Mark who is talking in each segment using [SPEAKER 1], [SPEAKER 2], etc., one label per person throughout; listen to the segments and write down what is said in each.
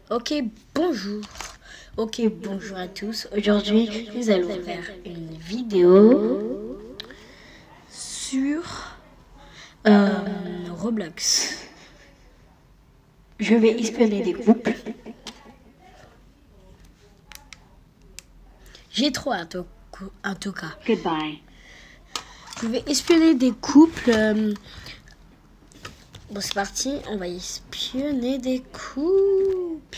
[SPEAKER 1] Ok, bonjour. Ok, bonjour à tous. Aujourd'hui, nous allons faire une vidéo sur Roblox. Je vais espionner des couples. J'ai trop en tout cas.
[SPEAKER 2] Goodbye.
[SPEAKER 1] Je vais espionner des couples. Bon, c'est parti. On va espionner des couples.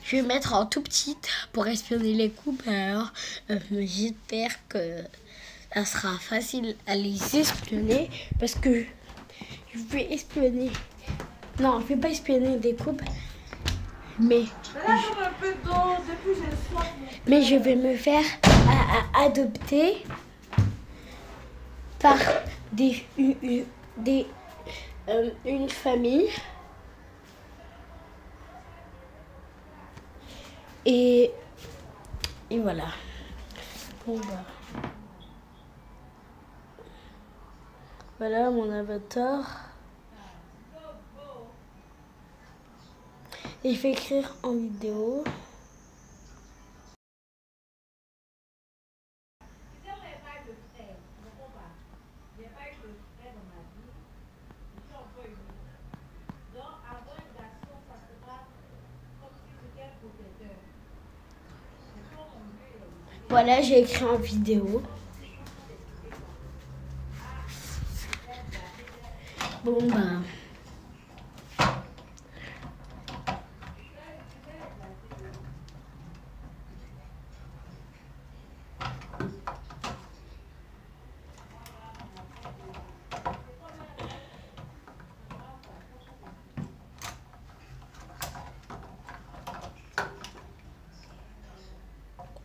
[SPEAKER 1] Je vais mettre en tout petit pour espionner les couples. Alors, j'espère que ça sera facile à les espionner parce que je vais espionner. Non, je vais pas espionner des couples, mais je vais me faire adopter par une famille. Et voilà. Bon, bah. Voilà mon avatar. Et je vais écrire en vidéo. Voilà, j'ai écrit en vidéo. Bon, bah.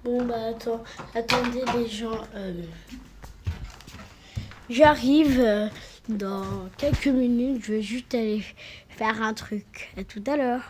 [SPEAKER 1] Bon, bah, attendez les gens. J'arrive dans quelques minutes. Je vais juste aller faire un truc. À tout à l'heure.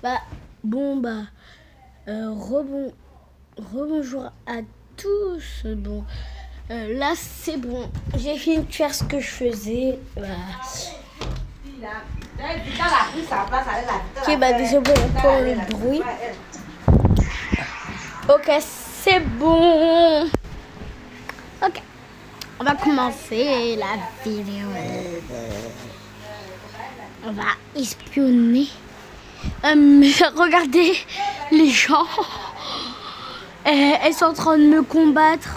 [SPEAKER 1] Bah, bon, bah, rebonjour à tous. Bon, là, c'est bon. J'ai fini de faire ce que je faisais. Bah. Ok, bah, désolé pour le bruit. Ok, c'est bon. Ok, on va commencer la vidéo. On va espionner. Regardez les gens. Elles sont en train de me combattre.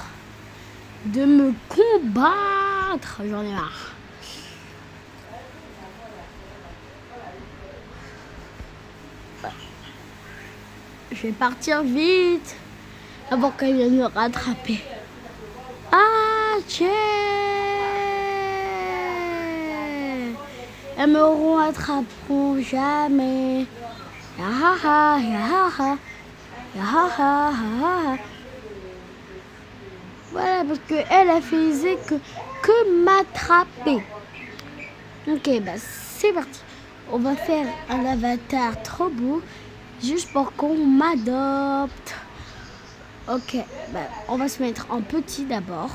[SPEAKER 1] J'en ai marre. Je vais partir vite avant qu'elle vienne me rattraper. Ah, tiens! Elles me rattraperont jamais. Yahaha, yahaha, yahaha, yahaha. Voilà, parce qu'elle a fait que m'attraper. Ok, bah c'est parti. On va faire un avatar trop beau, juste pour qu'on m'adopte. Ok, bah on va se mettre en petit d'abord.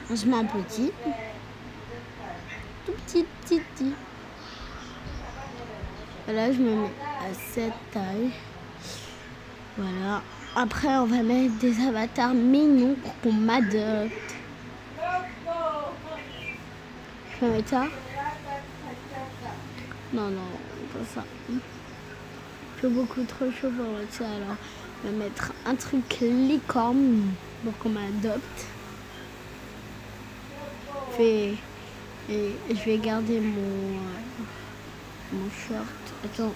[SPEAKER 1] On se met en petit. Tout petit, petit. Voilà, je me mets à cette taille. Voilà. Après, on va mettre des avatars mignons pour qu'on m'adopte. Je vais mettre ça. Non, pas ça. C'est beaucoup trop chaud pour mettre ça. Alors, je vais mettre un truc licorne pour qu'on m'adopte. Et je vais garder mon short. Attends.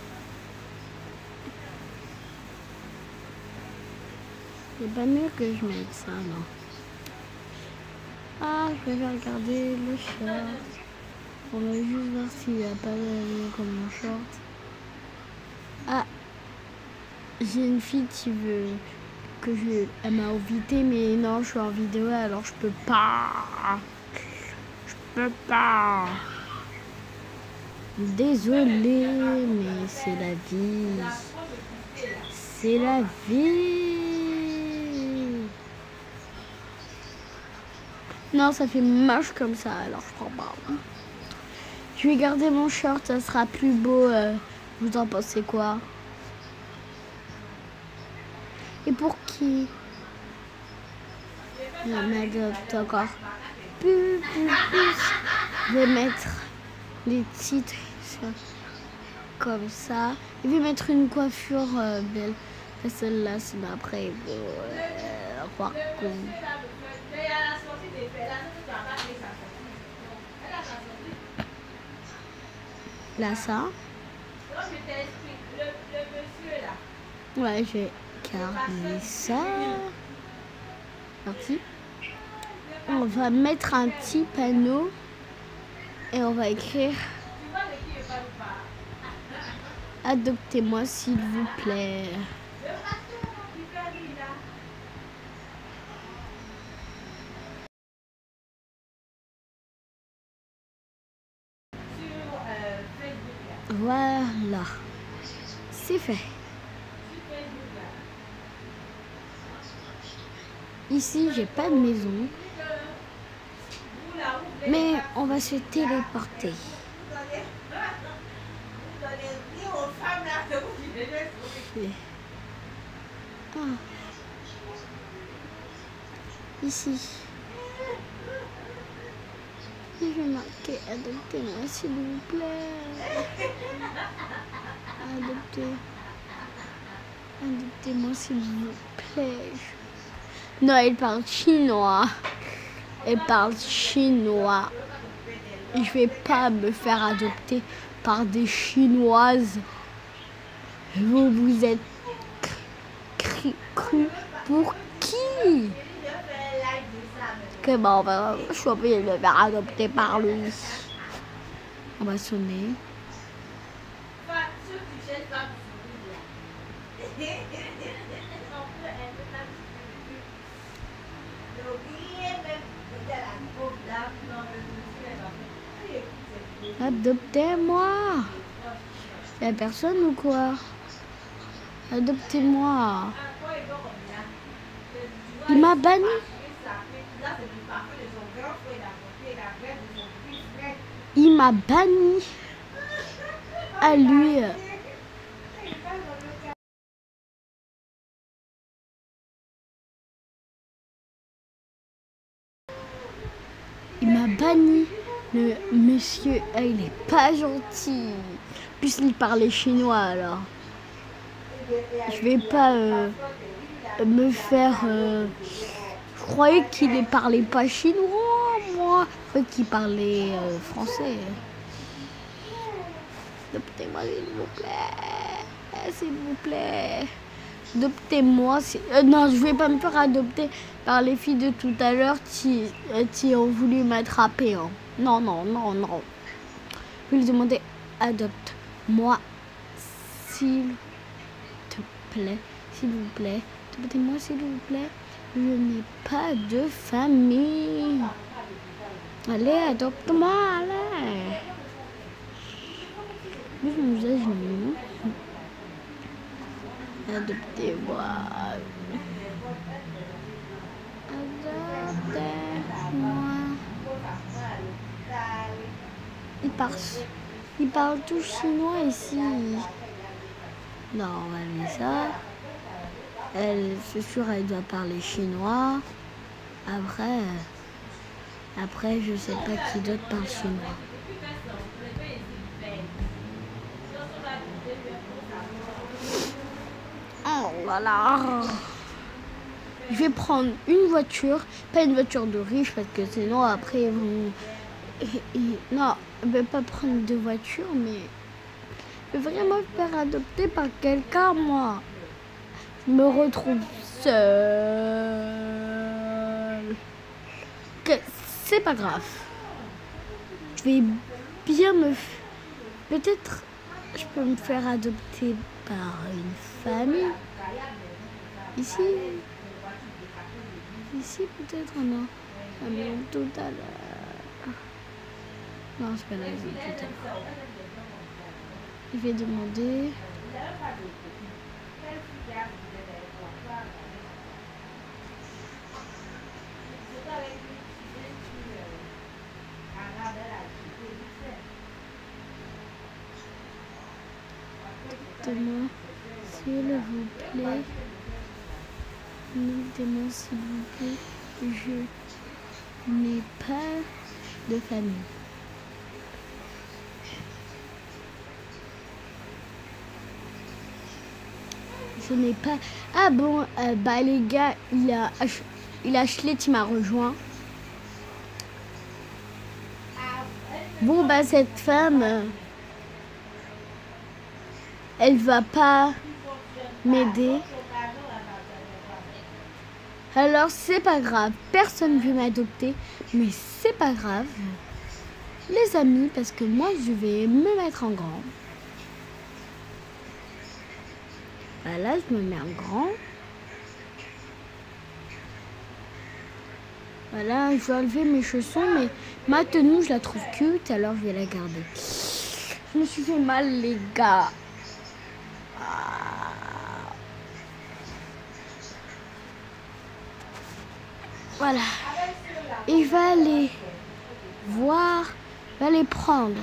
[SPEAKER 1] C'est pas mieux que je mette ça, non. Ah, je vais regarder le short. On va juste voir s'il n'y a pas de comme mon short. Ah, j'ai une fille qui veut que elle m'a invité, mais non, je suis en vidéo, alors je peux pas. Désolée, mais c'est la vie. C'est la vie. Non, ça fait moche comme ça, alors je prends pas. Je vais garder mon short, ça sera plus beau. Vous en pensez quoi? Et pour qui? Je m'adopte encore. Je vais mettre des titres comme ça. Je vais mettre une coiffure belle. Celle-là, c'est après. Par contre. Là, ça. Ouais, je vais garder ça. Parti. On va mettre un petit panneau et on va écrire adoptez-moi s'il vous plaît. Voilà, c'est fait. Ici, j'ai pas de maison, mais on va se téléporter. Ah. Ici. Je vais marquer adoptez-moi s'il vous plaît. Adoptez-moi s'il vous plaît. Non, elle parle chinois. Elle parle chinois. Je vais pas me faire adopter par des Chinoises. Vous êtes cru pour qui? Que bon, je suis obligée de me faire adopter par lui. On va sonner. Adoptez-moi. Y'a personne ou quoi? Adoptez-moi. Il m'a banni. Il m'a banni. À lui. Il m'a banni. Le monsieur, il est pas gentil. En plus, il parlait chinois alors. Je vais pas me faire. Je croyais qu'il ne parlait pas chinois, moi. Je croyais qu'il parlait français. Adoptez-moi, s'il vous plaît. s'il vous plaît. Adoptez-moi. Non, je vais pas me faire adopter par les filles de tout à l'heure qui ont voulu m'attraper. Hein. Non, non, non, non. Je vais lui demander, adopte-moi, s'il te plaît. S'il vous plaît. Adoptez-moi, s'il vous plaît. Je n'ai pas de famille. Allez, adopte-moi, allez. Je me genoux. Adoptez-moi. Adoptez-moi. Ils parlent tout chinois ici. Non, on va mettre ça. Elle, c'est sûr, elle doit parler chinois. Après, je sais pas qui d'autre parle chinois. Oh là là. Je vais prendre une voiture, pas une voiture de riche parce que sinon après ils vont... Non, je vais pas prendre de voiture, mais je vais vraiment me faire adopter par quelqu'un, moi. Je me retrouve seule. C'est pas grave. Je vais bien Peut-être je peux me faire adopter par une famille. Ici peut-être, non. La maison tout à l'heure. Non, c'est pas la maison tout à l'heure. Je vais demander. Adoptez-moi, s'il vous plaît. Adoptez-moi, s'il vous plaît. Je n'ai pas de famille. Je n'ai pas... Ah bon, bah les gars, il a Ashley qui m'a rejoint. Bon, bah cette femme, elle va pas m'aider. Alors c'est pas grave, personne ne veut m'adopter, mais c'est pas grave. Les amis, parce que moi je vais me mettre en grand. Voilà, je me mets en grand. Voilà, je vais enlever mes chaussons, mais ma tenue, je la trouve cute, alors je vais la garder. Je me suis fait mal, les gars. Voilà. Et je vais aller voir, je vais aller prendre.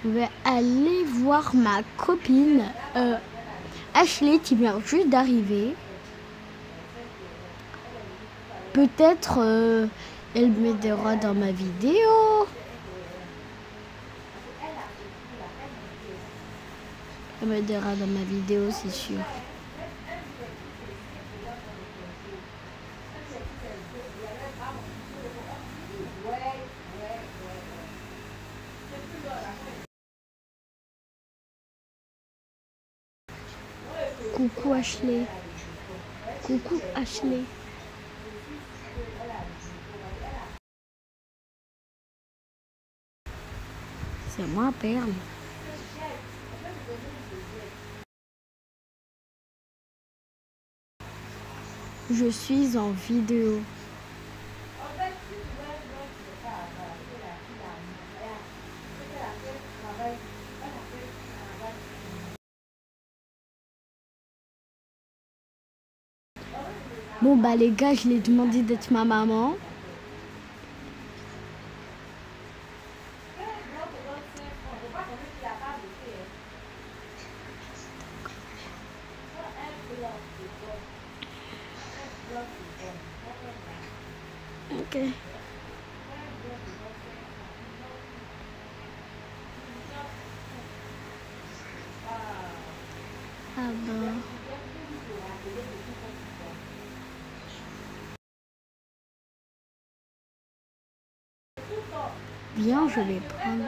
[SPEAKER 1] Je vais aller voir ma copine Ashley qui vient juste d'arriver. Peut-être elle m'aidera dans ma vidéo. Elle m'aidera dans ma vidéo, c'est sûr. Coucou Ashley. Coucou Ashley. C'est moi, Perle. Je suis en vidéo. Bon bah les gars, je l'ai demandé d'être ma maman. Ok. Ah bon. Bien, je vais prendre.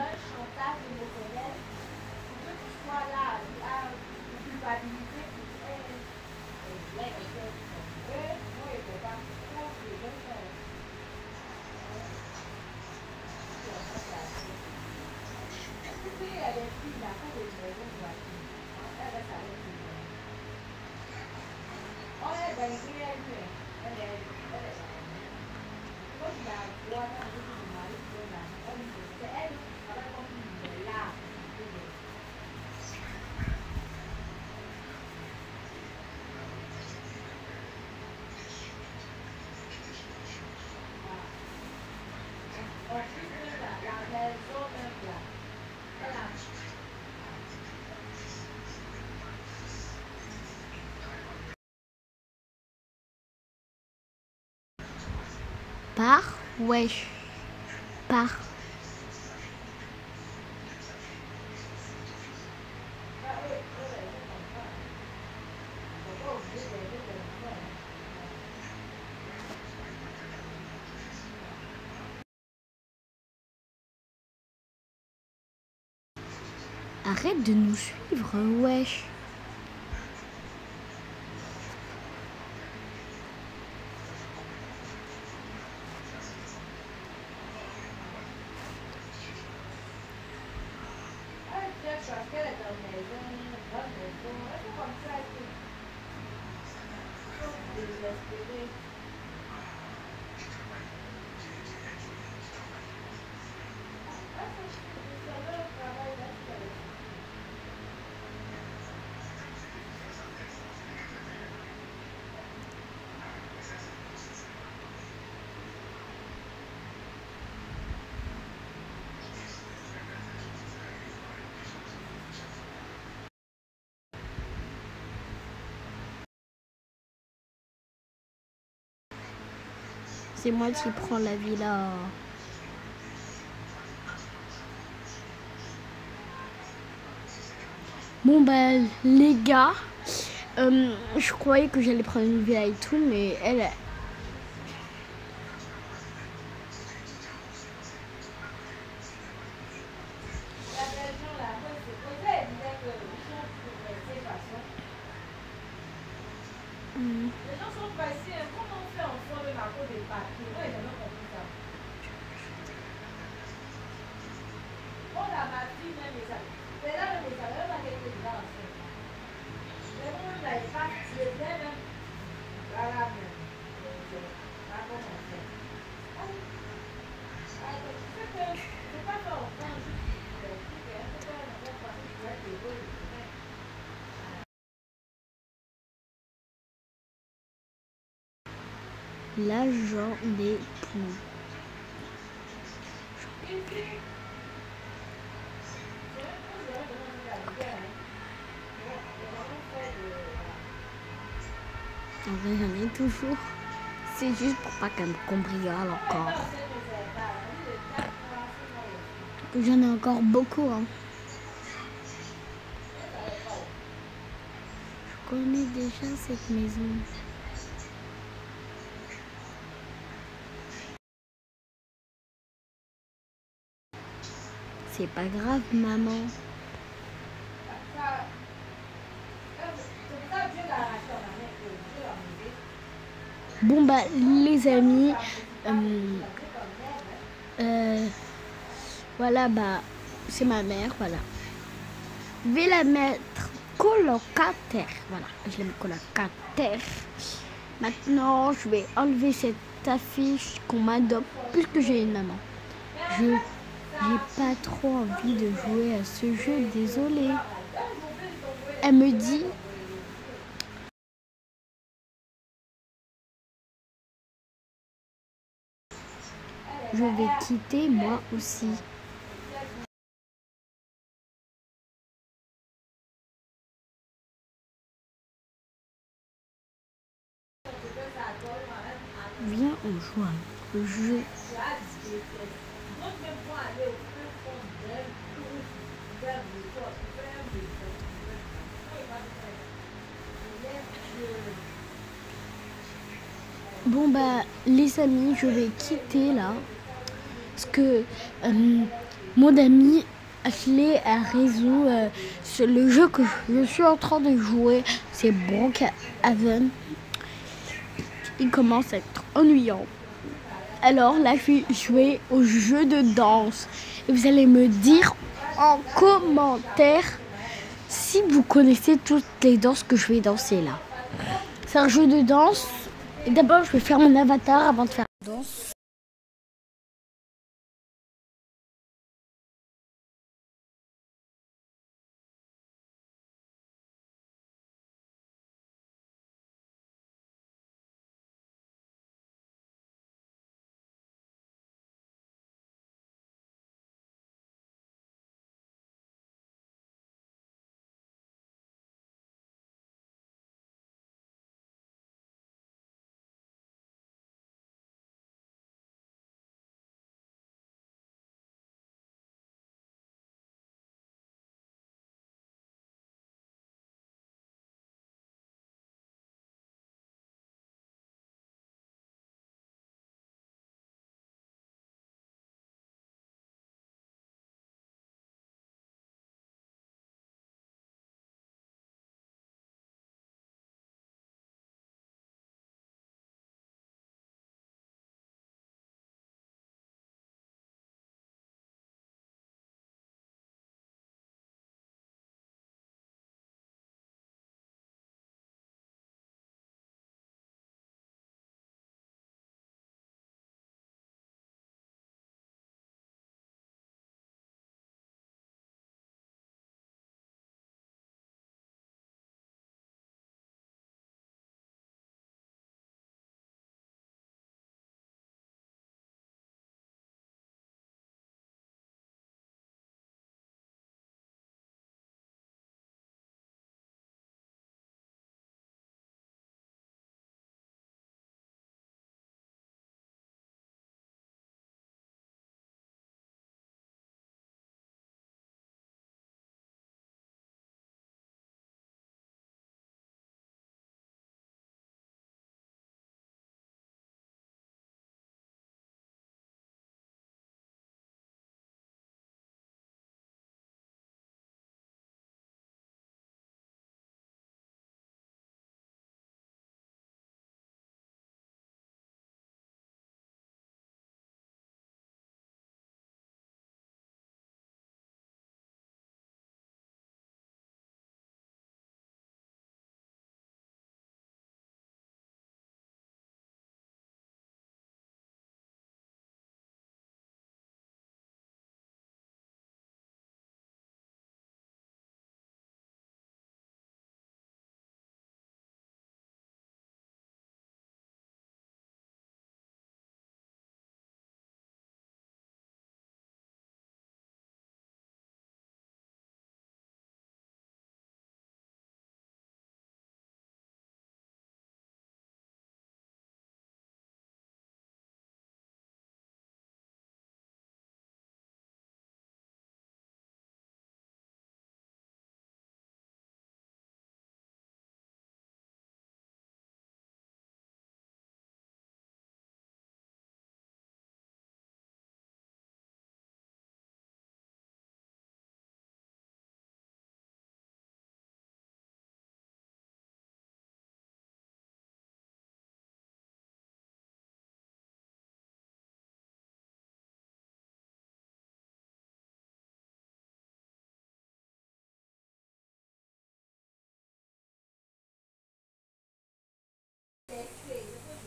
[SPEAKER 1] Par, wesh. Par. Arrête de nous suivre, wesh. C'est moi qui prends la villa. Bon bah les gars, je croyais que j'allais prendre une villa et tout, mais elle...
[SPEAKER 2] Les gens sont passés, comment on fait ensemble à cause des papiers? Moi, j'ai jamais compris ça. On a ma fille, même les amis. Mais là, les amis, on va quelque chose là ensemble. Mais moi, je n'avais pas, je les ai même. Voilà, même. Pas comment on fait. C'est pas faire enfant, juste.
[SPEAKER 1] Là, j'en ai plus. En vrai, j'en ai toujours. C'est juste pour pas qu'elle me cambriole encore. J'en ai encore beaucoup. Hein. Je connais déjà cette maison. C'est pas grave, maman. Bon bah les amis, voilà bah c'est ma mère, voilà. Je vais la mettre colocataire, voilà, je la mets colocataire. Maintenant je vais enlever cette affiche qu'on m'adopte puisque j'ai une maman. J'ai pas trop envie de jouer à ce jeu, désolée. Elle me dit... Je vais quitter moi aussi. Viens, on joue à un jeu. Bon bah les amis, je vais quitter là. Parce que mon ami Ashley a raison. Sur le jeu que je suis en train de jouer, c'est Brookhaven. Il commence à être ennuyant. Alors là, je vais jouer au jeu de danse. Et vous allez me dire en commentaire si vous connaissez toutes les danses que je vais danser là. C'est un jeu de danse. Et d'abord, je vais faire mon avatar avant de faire la danse.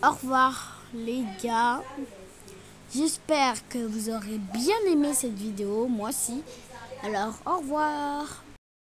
[SPEAKER 1] Au revoir les gars. J'espère que vous aurez bien aimé cette vidéo, moi aussi. Alors au revoir.